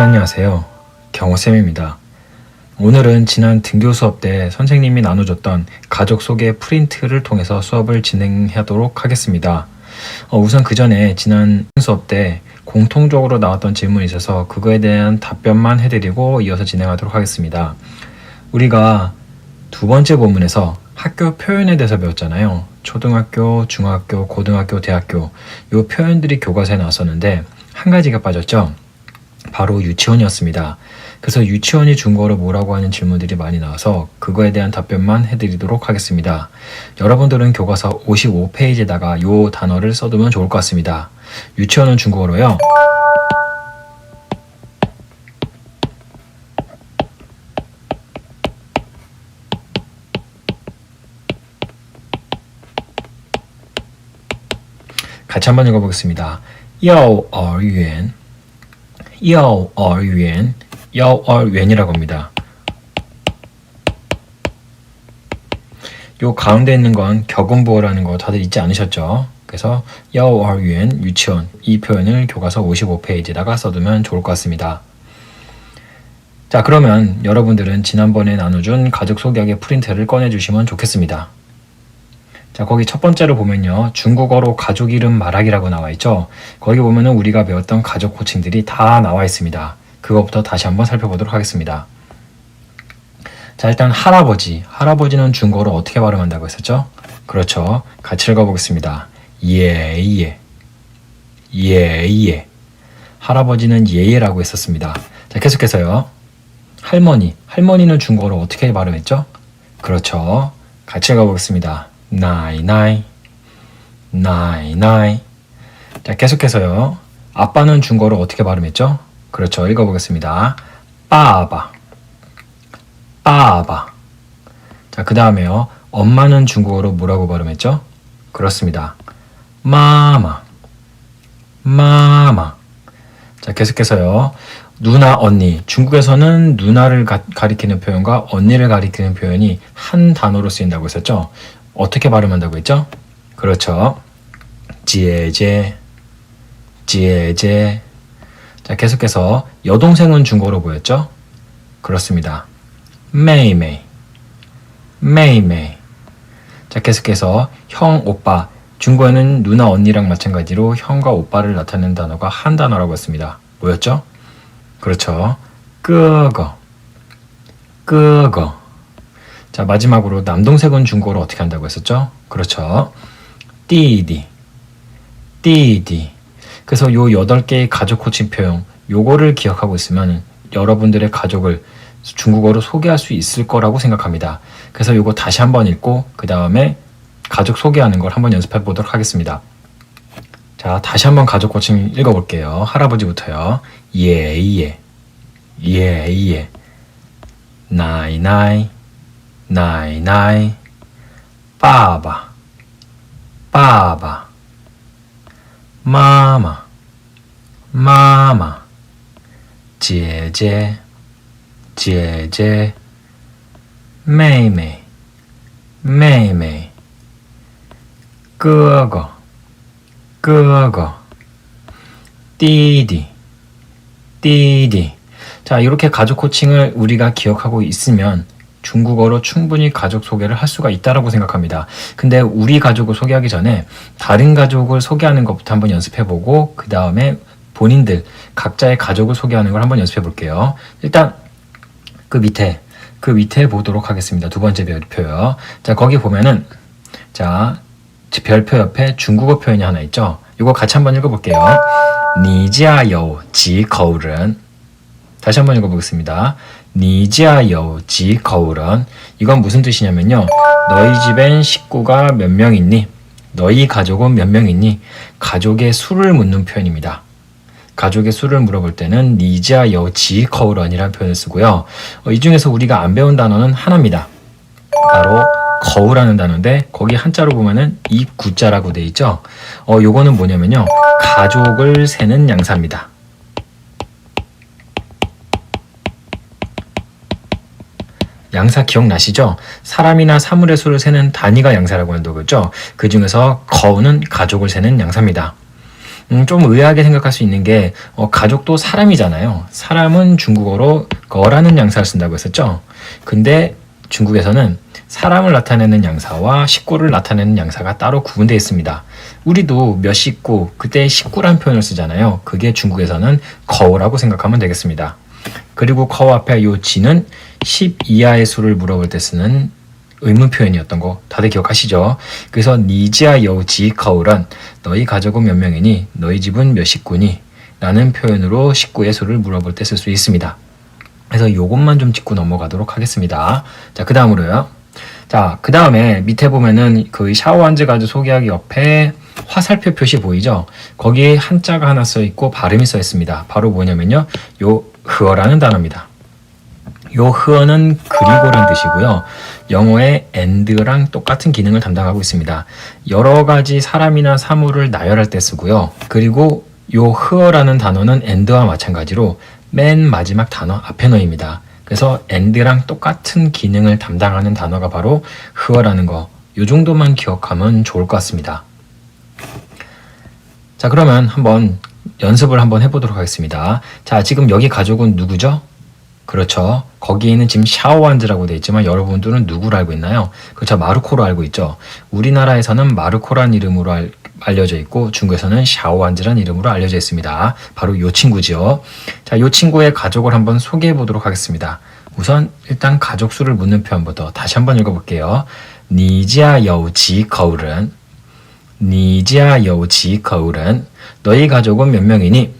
안녕하세요. 경호쌤입니다. 오늘은 지난 등교 수업 때 선생님이 나눠줬던 가족 소개 프린트를 통해서 수업을 진행하도록 하겠습니다. 우선 그 전에 지난 수업 때 공통적으로 나왔던 질문이 있어서 그거에 대한 답변만 해드리고 이어서 진행하도록 하겠습니다. 우리가 두 번째 본문에서 학교 표현에 대해서 배웠잖아요. 초등학교, 중학교, 고등학교, 대학교 이 표현들이 교과서에 나왔었는데 한 가지가 빠졌죠. 바로 유치원이었습니다. 그래서 유치원이 중국어로 뭐라고 하는 질문들이 많이 나와서 그거에 대한 답변만 해드리도록 하겠습니다. 여러분들은 교과서 55페이지에다가 이 단어를 써두면 좋을 것 같습니다. 유치원은 중국어로요. 같이 한번 읽어보겠습니다. 幼儿园이라고 합니다. 요 가운데 있는 건 격음부호라는 거 다들 잊지 않으셨죠? 그래서 幼儿园 유치원 이 표현을 교과서 55페이지에다가 써두면 좋을 것 같습니다. 자, 그러면 여러분들은 지난번에 나눠준 가족 소개하기 프린트를 꺼내주시면 좋겠습니다. 자, 거기 첫 번째로 보면요. 중국어로 가족 이름 말하기라고 나와 있죠. 거기 보면은 우리가 배웠던 가족 호칭들이 다 나와 있습니다. 그것부터 다시 한번 살펴보도록 하겠습니다. 자, 일단 할아버지. 할아버지는 중국어로 어떻게 발음한다고 했었죠? 그렇죠. 같이 읽어보겠습니다. 예예. 예예. 할아버지는 예예라고 했었습니다. 자, 계속해서요. 할머니. 할머니는 중국어로 어떻게 발음했죠? 그렇죠. 같이 읽어보겠습니다. 나이나이. 나이나이. 자, 계속해서요. 아빠는 중국어로 어떻게 발음했죠? 그렇죠. 읽어보겠습니다. 빠바. 빠바. 자, 그 다음에요. 엄마는 중국어로 뭐라고 발음했죠? 그렇습니다. 마마. 마마. 자, 계속해서요. 누나, 언니. 중국에서는 누나를 가리키는 표현과 언니를 가리키는 표현이 한 단어로 쓰인다고 했었죠? 어떻게 발음한다고 했죠? 그렇죠. 지에제. 지에제. 자, 계속해서 여동생은 중국어로 뭐였죠? 그렇습니다. 메이메이. 메이메이. 자, 계속해서 형, 오빠. 중국어에는 누나, 언니랑 마찬가지로 형과 오빠를 나타내는 단어가 한 단어라고 했습니다. 뭐였죠? 그렇죠. 끄거. 끄거. 자, 마지막으로 남동생은 중국어로 어떻게 한다고 했었죠? 그렇죠. 띠디. 띠디. 그래서 요 8개의 가족 호칭 표현, 요거를 기억하고 있으면 여러분들의 가족을 중국어로 소개할 수 있을 거라고 생각합니다. 그래서 요거 다시 한번 읽고 그 다음에 가족 소개하는 걸 한번 연습해 보도록 하겠습니다. 자, 다시 한번 가족 호칭 읽어볼게요. 할아버지부터요. 예예. 예예. 나이나이. 나이나이. 빠바. 빠바. 마마. 마마. 제제. 제제. 메이메이. 메이메이. 끄거. 끄거. 띠디. 띠디. 자, 이렇게 가족 호칭을 우리가 기억하고 있으면 중국어로 충분히 가족 소개를 할 수가 있다고 생각합니다. 근데 우리 가족을 소개하기 전에 다른 가족을 소개하는 것부터 한번 연습해보고 그 다음에 본인들 각자의 가족을 소개하는 걸 한번 연습해 볼게요. 일단 그 밑에 보도록 하겠습니다. 두 번째 별표요. 자, 거기 보면은 자, 별표 옆에 중국어 표현이 하나 있죠. 이거 같이 한번 읽어볼게요. 你家有几口人? 다시 한번 읽어보겠습니다. 你家有几口人? 이건 무슨 뜻이냐면요. 너희 집엔 식구가 몇 명 있니? 너희 가족은 몇 명 있니? 가족의 수를 묻는 표현입니다. 가족의 수를 물어볼 때는 你家有几口人이라는 표현을 쓰고요. 이 중에서 우리가 안 배운 단어는 하나입니다. 바로 거우라는 단어인데 거기 한자로 보면은 이 구자라고 돼 있죠. 요거는 뭐냐면요. 가족을 세는 양사입니다. 양사 기억나시죠? 사람이나 사물의 수를 세는 단위가 양사라고 한다고 했죠? 그 중에서 거우는 가족을 세는 양사입니다. 좀 의아하게 생각할 수 있는 게 가족도 사람이잖아요. 사람은 중국어로 거라는 양사를 쓴다고 했었죠. 근데 중국에서는 사람을 나타내는 양사와 식구를 나타내는 양사가 따로 구분되어 있습니다. 우리도 몇 식구, 그때 식구란 표현을 쓰잖아요. 그게 중국에서는 거우라고 생각하면 되겠습니다. 그리고 거우 앞에 요 지는 10 이하의 수를 물어볼 때 쓰는 의문 표현이었던 거 다들 기억하시죠? 그래서 니지아 여우지 거우란 너희 가족은 몇 명이니? 너희 집은 몇 식구니? 라는 표현으로 식구의 수를 물어볼 때 쓸 수 있습니다. 그래서 요것만 좀 짚고 넘어가도록 하겠습니다. 자, 그 다음으로요. 자, 그 다음에 밑에 보면은 그 샤오한즈 가즈 소개하기 옆에 화살표 표시 보이죠? 거기에 한자가 하나 써 있고 발음이 써 있습니다. 바로 뭐냐면요. 요 흐어라는 단어입니다. 요 흐어는 그리고란 뜻이고요. 영어의 and랑 똑같은 기능을 담당하고 있습니다. 여러 가지 사람이나 사물을 나열할 때 쓰고요. 그리고 요 흐어라는 단어는 and와 마찬가지로 맨 마지막 단어 앞에 놓입니다. 그래서 and랑 똑같은 기능을 담당하는 단어가 바로 흐어라는 거. 요 정도만 기억하면 좋을 것 같습니다. 자, 그러면 한번 연습을 한번 해보도록 하겠습니다. 자, 지금 여기 가족은 누구죠? 그렇죠. 거기에는 지금 샤오한즈라고 되어 있지만 여러분들은 누구로 알고 있나요? 그렇죠. 마르코로 알고 있죠. 우리나라에서는 마르코란 이름으로 알려져 있고 중국에서는 샤오한즈란 이름으로 알려져 있습니다. 바로 요 친구죠. 자, 요 친구의 가족을 한번 소개해 보도록 하겠습니다. 우선 일단 가족 수를 묻는 표현부터 다시 한번 읽어볼게요. 니지아 여우지 거울은 니지아 여우지 거울은 너희 가족은 몇 명이니?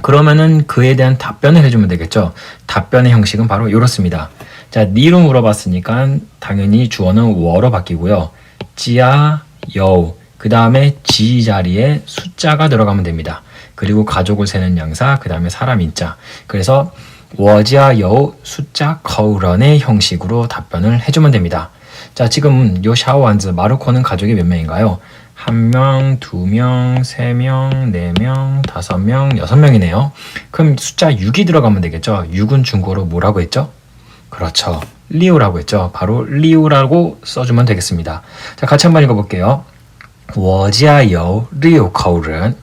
그러면은 그에 대한 답변을 해주면 되겠죠. 답변의 형식은 바로 이렇습니다. 자, 니로 물어봤으니까 당연히 주어는 워로 바뀌고요. 지아, 여우, 그 다음에 지 자리에 숫자가 들어가면 됩니다. 그리고 가족을 세는 양사, 그 다음에 사람 인자. 그래서 워지아 여우 숫자 거우런의 형식으로 답변을 해주면 됩니다. 자, 지금 요 샤오한즈 마르코는 가족이 몇 명인가요? 1명, 2명, 3명, 4명, 5명, 6명이네요. 그럼 숫자 6이 들어가면 되겠죠? 6은 중국어로 뭐라고 했죠? 그렇죠. 리우라고 했죠. 바로 리우라고 써주면 되겠습니다. 자, 같이 한번 읽어볼게요. 我家有6口人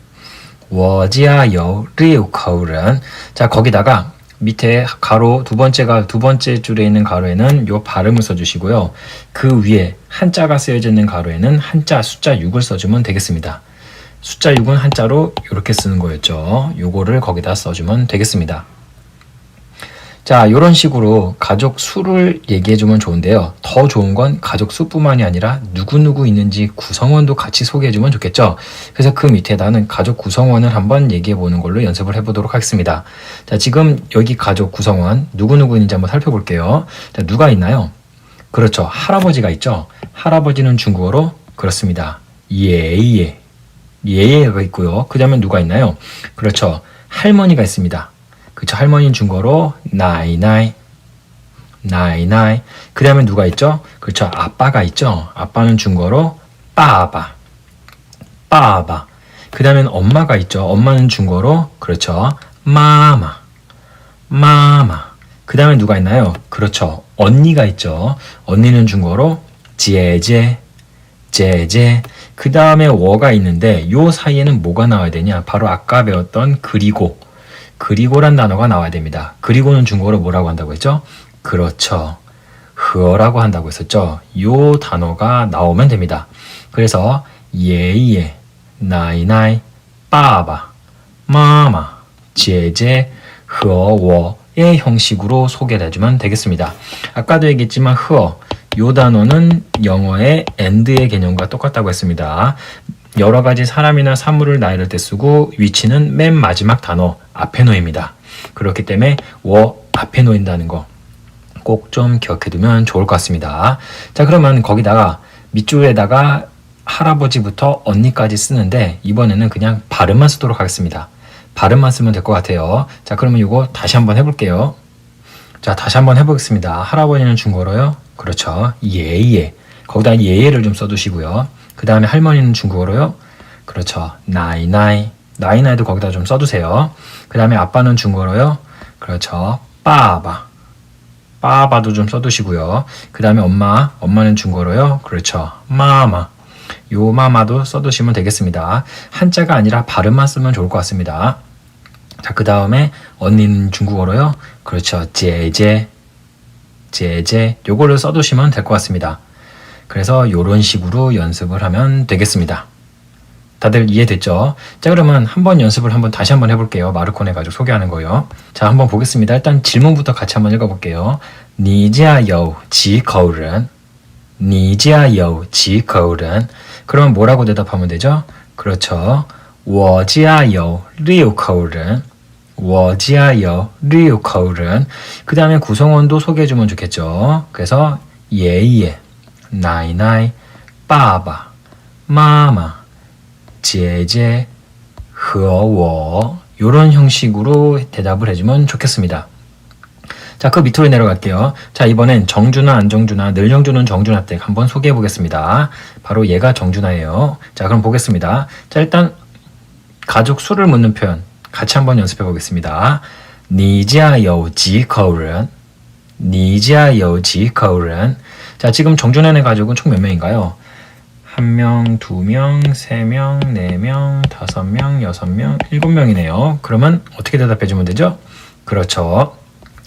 我家有6口人 자, 거기다가 밑에 가로 두 번째 줄에 있는 가로에는 요 발음을 써주시고요. 그 위에 한자가 쓰여져 있는 가로에는 한자 숫자 6을 써주면 되겠습니다. 숫자 6은 한자로 이렇게 쓰는 거였죠. 요거를 거기다 써주면 되겠습니다. 자, 요런 식으로 가족 수를 얘기해주면 좋은데요. 더 좋은 건 가족 수뿐만이 아니라 누구누구 있는지 구성원도 같이 소개해주면 좋겠죠. 그래서 그 밑에다는 가족 구성원을 한번 얘기해보는 걸로 연습을 해보도록 하겠습니다. 자, 지금 여기 가족 구성원 누구누구 있는지 한번 살펴볼게요. 자, 누가 있나요? 그렇죠. 할아버지가 있죠. 할아버지는 중국어로 그렇습니다. 예예. 예예가 있고요. 그 다음에 누가 있나요? 그렇죠. 할머니가 있습니다. 그쵸. 할머니는 중국어로 나이나이. 나이나이. 그 다음에 누가 있죠? 그렇죠. 아빠가 있죠. 아빠는 중국어로 빠바. 빠바. 그 다음엔 엄마가 있죠. 엄마는 중국어로 그렇죠. 마마. 마마. 그 다음에 누가 있나요? 그렇죠. 언니가 있죠. 언니는 중국어로 제제. 제제. 그 다음에 워가 있는데 요 사이에는 뭐가 나와야 되냐? 바로 아까 배웠던 그리고. 그리고란 단어가 나와야 됩니다. 그리고는 중국어로 뭐라고 한다고 했죠? 그렇죠. 흐어라고 한다고 했었죠. 요 단어가 나오면 됩니다. 그래서 예예, 나이나이, 빠바, 마마, 제제, 흐어워의 형식으로 소개를 해주면 되겠습니다. 아까도 얘기했지만 흐어, 요 단어는 영어의 and의 개념과 똑같다고 했습니다. 여러 가지 사람이나 사물을 나열할 때 쓰고 위치는 맨 마지막 단어 앞에 놓입니다. 그렇기 때문에 워 앞에 놓인다는 거 꼭 좀 기억해 두면 좋을 것 같습니다. 자, 그러면 거기다가 밑줄에다가 할아버지부터 언니까지 쓰는데 이번에는 그냥 발음만 쓰도록 하겠습니다. 발음만 쓰면 될 것 같아요. 자, 그러면 이거 다시 한번 해볼게요. 자, 다시 한번 해보겠습니다. 할아버지는 중국어로요. 그렇죠. 예예. 거기다 예예를 좀 써두시고요. 그 다음에 할머니는 중국어로요. 그렇죠. 나이나이. 나이나이도 거기다 좀 써두세요. 그 다음에 아빠는 중국어로요. 그렇죠. 빠바. 빠바도 좀 써두시고요. 그 다음에 엄마는 중국어로요. 그렇죠. 마마. 요 마마도 써두시면 되겠습니다. 한자가 아니라 발음만 쓰면 좋을 것 같습니다. 자, 그 다음에 언니는 중국어로요. 그렇죠. 제제, 제제 요거를 써두시면 될 것 같습니다. 그래서 요런 식으로 연습을 하면 되겠습니다. 다들 이해됐죠? 자, 그러면 한번 연습을 다시 한번 해볼게요. 마르코네 가족 소개하는 거요. 자, 한번 보겠습니다. 일단 질문부터 같이 한번 읽어볼게요. 你家有几口人? 你家有几口人? 그러면 뭐라고 대답하면 되죠? 그렇죠. 我家有六口人. 我家有六口人. 그 다음에 구성원도 소개해주면 좋겠죠. 그래서 예예, 나이나이, 빠바, 마마, 제제, 和我 이런 형식으로 대답을 해주면 좋겠습니다. 자, 그 밑으로 내려갈게요. 자, 이번엔 정준하, 안정준하, 늘정준은 정준하 댁 한번 소개해 보겠습니다. 바로 얘가 정준하예요. 자, 그럼 보겠습니다. 자, 일단 가족 수를 묻는 표현 같이 한번 연습해 보겠습니다. 你家有几口人? 你家有几口人? 자, 지금 정준하의 가족은 총 몇 명인가요? 1명, 2명, 3명, 4명, 5명, 6명, 7명이네요. 그러면 어떻게 대답해주면 되죠? 그렇죠.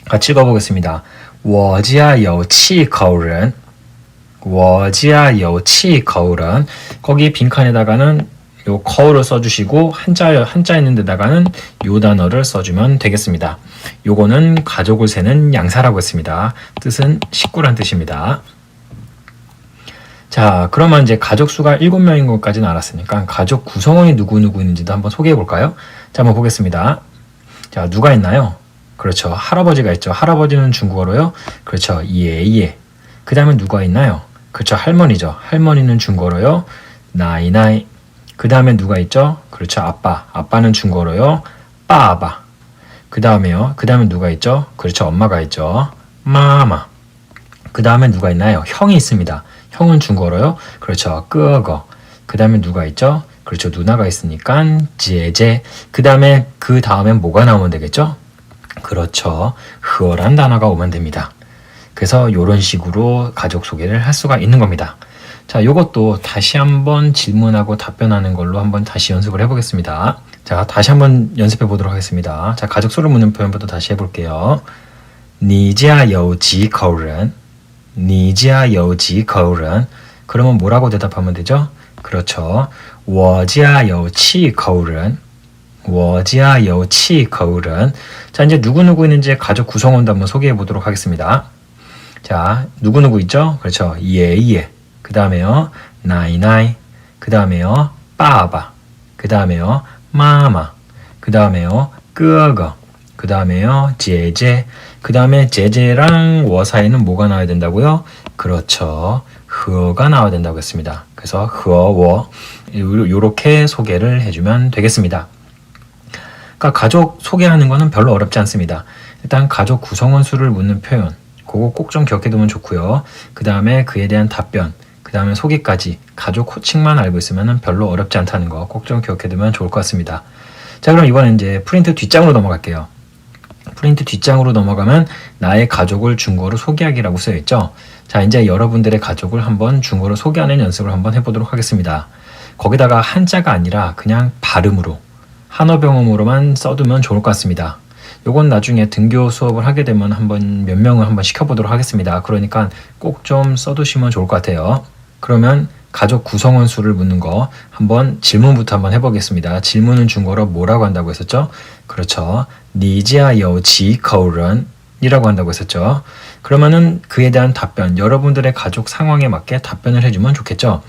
같이 읽어보겠습니다. 我家有七口人. 我家有七口人. 거기 빈칸에다가는 요 거울을 써주시고 한자 있는 데다가는 요 단어를 써주면 되겠습니다. 요거는 가족을 세는 양사라고 했습니다. 뜻은 식구란 뜻입니다. 자, 그러면 이제 가족 수가 7명인 것까지는 알았으니까 가족 구성원이 누구 있는지도 한번 소개해 볼까요? 자, 한번 보겠습니다. 자, 누가 있나요? 그렇죠. 할아버지가 있죠. 할아버지는 중국어로요. 그렇죠. 예예. 그 다음에 누가 있나요? 그렇죠. 할머니죠. 할머니는 중국어로요. 나이나이. 그 다음에 누가 있죠? 그렇죠. 아빠. 아빠는 중국어로요. 빠바. 그 다음에요. 그 다음에 누가 있죠? 그렇죠. 엄마가 있죠. 마마. 그 다음에 누가 있나요? 형이 있습니다. 형은 중국어로요. 그렇죠. 끄거. 그 다음에 누가 있죠? 그렇죠. 누나가 있으니까 제제. 그 다음에 뭐가 나오면 되겠죠? 그렇죠. 흐어란 단어가 오면 됩니다. 그래서 이런 식으로 가족 소개를 할 수가 있는 겁니다. 자, 요것도 다시 한번 질문하고 답변하는 걸로 한번 다시 연습을 해보겠습니다. 자, 다시 한번 연습해 보도록 하겠습니다. 자, 가족 수를 묻는 표현부터 다시 해볼게요. 你家有几口人? 你家有几口人? 그러면 뭐라고 대답하면 되죠? 그렇죠. 我家有七口人. 我家有七口人. 자, 이제 누구누구 있는지 가족 구성원도 한번 소개해 보도록 하겠습니다. 자, 누구누구 있죠? 그렇죠. 예예. 그 다음에요. 나이나이. 그 다음에요. 빠바. 그 다음에요. 마마. 그 다음에요. 끄거. 그 다음에요. 제제. 그 다음에 제제랑 워 사이는 뭐가 나와야 된다고요? 그렇죠. 흐어가 나와야 된다고 했습니다. 그래서 흐어워. 요렇게 소개를 해주면 되겠습니다. 그러니까 가족 소개하는 거는 별로 어렵지 않습니다. 일단 가족 구성원 수를 묻는 표현, 그거 꼭 좀 기억해두면 좋고요. 그 다음에 그에 대한 답변, 그 다음에 소개까지 가족 호칭만 알고 있으면 별로 어렵지 않다는 거 꼭 좀 기억해두면 좋을 것 같습니다. 자, 그럼 이번엔 이제 프린트 뒷장으로 넘어갈게요. 프린트 뒷장으로 넘어가면 나의 가족을 중국어로 소개하기라고 쓰여있죠. 자, 이제 여러분들의 가족을 한번 중국어로 소개하는 연습을 한번 해보도록 하겠습니다. 거기다가 한자가 아니라 그냥 발음으로 한어병음으로만 써두면 좋을 것 같습니다. 요건 나중에 등교 수업을 하게 되면 한번 몇 명을 한번 시켜보도록 하겠습니다. 그러니까 꼭 좀 써두시면 좋을 것 같아요. 그러면 가족 구성원 수를 묻는 거 한번 질문부터 한번 해보겠습니다. 질문은 중국어로 뭐라고 한다고 했었죠? 그렇죠. 你家有几口人? 이라고 한다고 했었죠. 그러면은 그에 대한 답변, 여러분들의 가족 상황에 맞게 답변을 해주면 좋겠죠.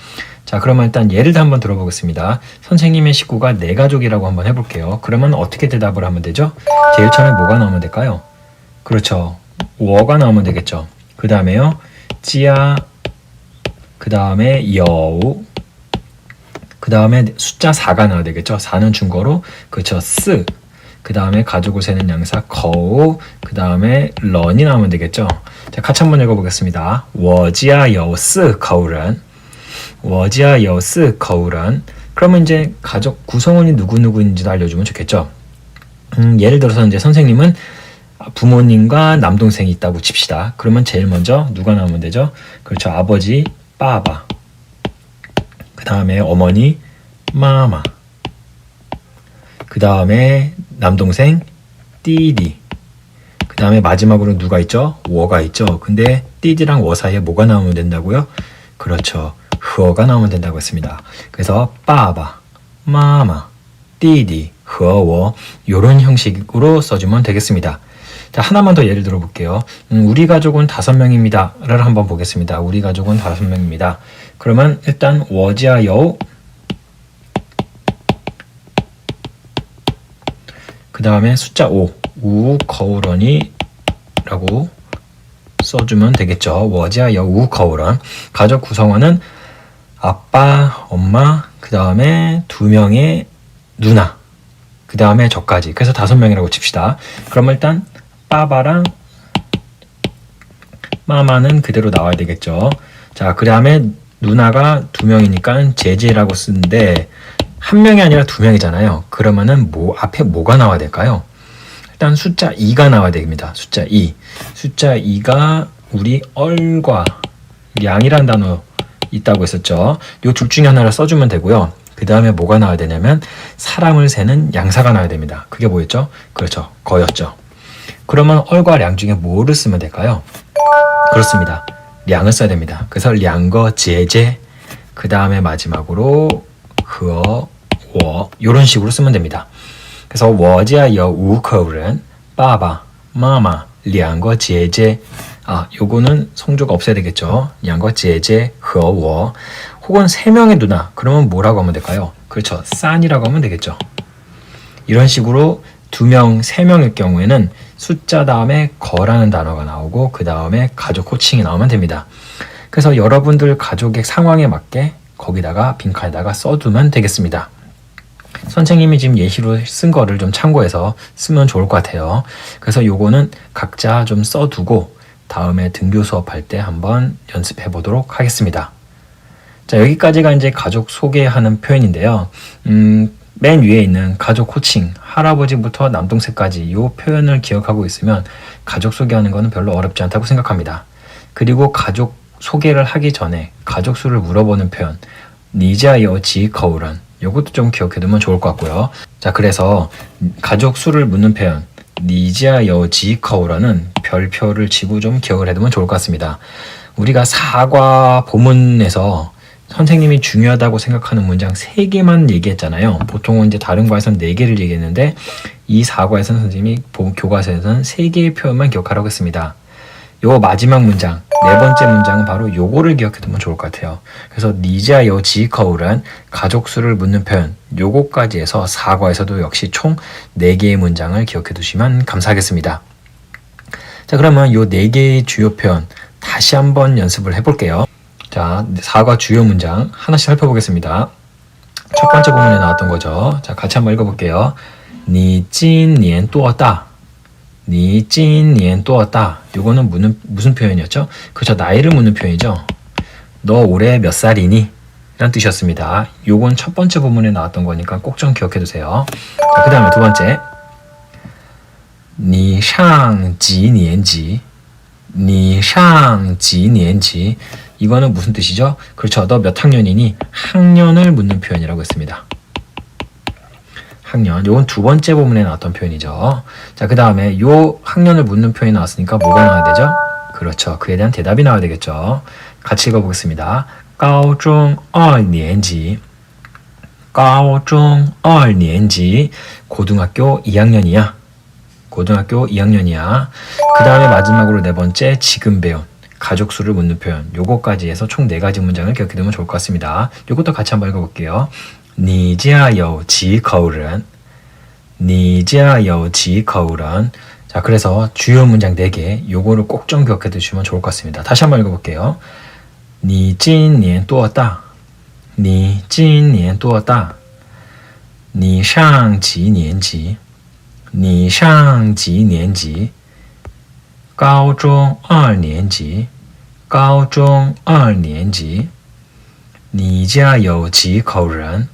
자, 그러면 일단 예를 한번 들어보겠습니다. 선생님의 식구가 4가족이라고 한번 해볼게요. 그러면 어떻게 대답을 하면 되죠? 제일 처음에 뭐가 나오면 될까요? 그렇죠. 워가 나오면 되겠죠. 그 다음에요. 찌야. 그 다음에 여우. 그 다음에 숫자 4가 나와야 되겠죠. 4는 중국어로 그렇죠. 쓰. 그 다음에 가족을 세는 양사 거우. 그 다음에 런이 나오면 되겠죠. 자, 같이 한번 읽어보겠습니다. 我家有四口人. 我家有四口人. 그러면 이제 가족 구성원이 누구누구인지도 알려주면 좋겠죠. 예를 들어서 이제 선생님은 부모님과 남동생이 있다고 칩시다. 그러면 제일 먼저 누가 나오면 되죠? 그렇죠. 아버지, 빠바. 그 다음에 어머니 마마, 그 다음에 남동생 띠디, 그 다음에 마지막으로 누가 있죠? 워가 있죠. 근데 띠디랑 워 사이에 뭐가 나오면 된다고요? 그렇죠. 허가 나오면 된다고 했습니다. 그래서 빠바, 마마, 띠디, 허워 이런 형식으로 써주면 되겠습니다. 자, 하나만 더 예를 들어볼게요. 우리 가족은 5명입니다. 를 한번 보겠습니다. 우리 가족은 5명입니다. 그러면 일단 我家有 그 다음에 숫자 5 우거우런이 라고 써주면 되겠죠. 我家有 우거우런. 가족 구성원은 아빠, 엄마, 그 다음에 2명의 누나, 그 다음에 저까지. 그래서 5명이라고 칩시다. 그럼 일단 빠바랑 마마는 그대로 나와야 되겠죠. 자, 그 다음에 누나가 2명이니까 제제라고 쓰는데 1명이 아니라 2명이잖아요. 그러면은 앞에 뭐가 나와야 될까요? 일단 숫자 2가 나와야 됩니다. 숫자 2. 숫자 2가 우리 얼과 량이란 단어 있다고 했었죠. 요 둘 중에 하나를 써주면 되고요. 그 다음에 뭐가 나와야 되냐면 사람을 세는 양사가 나와야 됩니다. 그게 뭐였죠? 그렇죠. 거였죠. 그러면 얼과 량 중에 뭐를 쓰면 될까요? 그렇습니다. 량을 써야 됩니다. 그래서 량거 제제, 그 다음에 마지막으로 허, 워 이런 식으로 쓰면 됩니다. 그래서 我家有5口人 빠바, 마마, 2个姐姐 요거는 성조가 없어야 되겠죠. 2个姐姐和我 혹은 3명의 누나 그러면 뭐라고 하면 될까요? 그렇죠. 싼이라고 하면 되겠죠. 이런 식으로 2명, 3명일 경우에는 숫자 다음에 거라는 단어가 나오고 그 다음에 가족 호칭이 나오면 됩니다. 그래서 여러분들 가족의 상황에 맞게 거기다가 빈칸에다가 써두면 되겠습니다. 선생님이 지금 예시로 쓴 거를 좀 참고해서 쓰면 좋을 것 같아요. 그래서 요거는 각자 좀 써두고 다음에 등교 수업할 때 한번 연습해 보도록 하겠습니다. 자, 여기까지가 이제 가족 소개하는 표현인데요. 맨 위에 있는 가족 호칭, 할아버지부터 남동생까지 이 표현을 기억하고 있으면 가족 소개하는 거는 별로 어렵지 않다고 생각합니다. 그리고 가족 소개를 하기 전에 가족 수를 물어보는 표현, 你家有几口人 요것도 좀 기억해두면 좋을 것 같고요. 자, 그래서 가족 수를 묻는 표현, 你家有几口人는 별표를 치고 좀 기억을 해두면 좋을 것 같습니다. 우리가 사과 보문에서 선생님이 중요하다고 생각하는 문장 3개만 얘기했잖아요. 보통은 이제 다른 과에서는 4개를 얘기했는데 이 사과에서는 선생님이 교과서에서는 3개의 표현만 기억하라고 했습니다. 요 마지막 문장, 4번째 문장은 바로 요거를 기억해두면 좋을 것 같아요. 그래서 你家有几口人 가족 수를 묻는 표현, 요거까지 해서 사과에서도 역시 총 4개의 문장을 기억해두시면 감사하겠습니다. 자, 그러면 요 4개의 주요 표현 다시 한번 연습을 해볼게요. 자, 사과 주요 문장 하나씩 살펴보겠습니다. 첫 번째 부분에 나왔던 거죠. 자, 같이 한번 읽어볼게요. 你今年多大? 你今年多大? 요거는 무슨 표현이었죠? 그렇죠. 나이를 묻는 표현이죠. 너 올해 몇 살이니? 라는 뜻이었습니다. 요건 첫 번째 부분에 나왔던 거니까 꼭 좀 기억해 두세요. 자, 그 다음에 두 번째. 你上几年级? 你上几年级? 이거는 무슨 뜻이죠? 그렇죠. 너 몇 학년이니? 학년을 묻는 표현이라고 했습니다. 학년. 요건 두 번째 부분에 나왔던 표현이죠. 자, 그 다음에 요 학년을 묻는 표현이 나왔으니까 뭐가 나와야 되죠? 그렇죠. 그에 대한 대답이 나와야 되겠죠. 같이 읽어보겠습니다. 高中二年级 高中二年级 고등학교 2학년이야. 고등학교 2학년이야. 그 다음에 마지막으로 네 번째 지금 배운 가족 수를 묻는 표현. 요거까지 해서 총 4가지 문장을 기억해두면 좋을 것 같습니다. 요것도 같이 한번 읽어볼게요. 你家有几口人? 你家有几口人? 자, 그래서 주요 문장 4개 요거를 꼭 좀 기억해 두시면 좋을 것 같습니다. 다시 한번 읽어볼게요. 你今年多大? 你今年多大? 你上几年级? 你上几年级? 高中2年级 高中2年级 你家有几口人?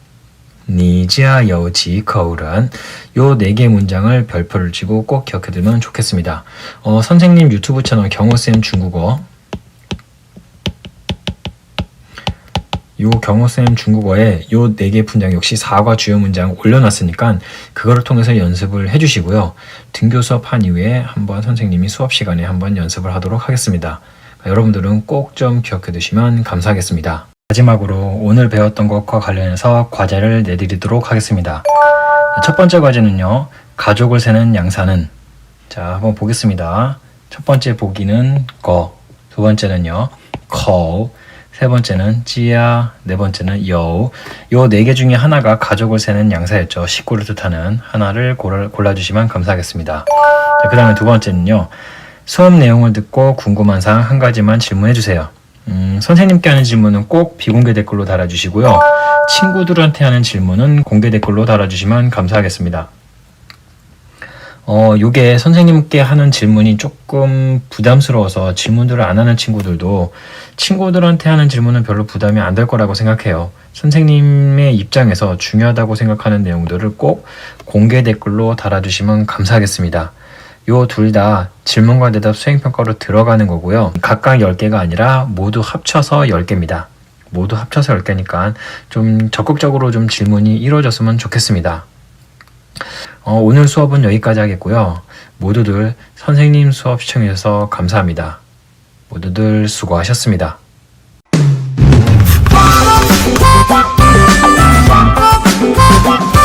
你家有几口人? 요 4개 문장을 별표를 치고 꼭 기억해두면 좋겠습니다. 선생님 유튜브 채널 경호쌤 중국어 요 경호쌤 중국어에 요 4개 문장 역시 사과 주요 문장 올려놨으니까 그거를 통해서 연습을 해주시고요. 등교 수업한 이후에 한번 선생님이 수업 시간에 한번 연습을 하도록 하겠습니다. 여러분들은 꼭 좀 기억해 두시면 감사하겠습니다. 마지막으로 오늘 배웠던 것과 관련해서 과제를 내드리도록 하겠습니다. 첫 번째 과제는요. 가족을 세는 양사는, 자 한번 보겠습니다. 첫 번째 보기는 거, 두 번째는요. 거, 세 번째는 찌야, 네 번째는 요. 요 4개 중에 하나가 가족을 세는 양사였죠. 식구를 뜻하는 하나를 골라주시면 감사하겠습니다. 그 다음에 두 번째는요. 수업 내용을 듣고 궁금한 사항 한 가지만 질문해 주세요. 선생님께 하는 질문은 꼭 비공개 댓글로 달아주시고요. 친구들한테 하는 질문은 공개 댓글로 달아주시면 감사하겠습니다. 요게 선생님께 하는 질문이 조금 부담스러워서 질문들을 안 하는 친구들도 친구들한테 하는 질문은 별로 부담이 안 될 거라고 생각해요. 선생님의 입장에서 중요하다고 생각하는 내용들을 꼭 공개 댓글로 달아주시면 감사하겠습니다. 요 둘 다 질문과 대답 수행평가로 들어가는 거고요. 각각 10개가 아니라 모두 합쳐서 10개입니다. 모두 합쳐서 10개니까 좀 적극적으로 좀 질문이 이루어졌으면 좋겠습니다. 오늘 수업은 여기까지 하겠고요. 모두들 선생님 수업 시청해주셔서 감사합니다. 모두들 수고하셨습니다. Thank you.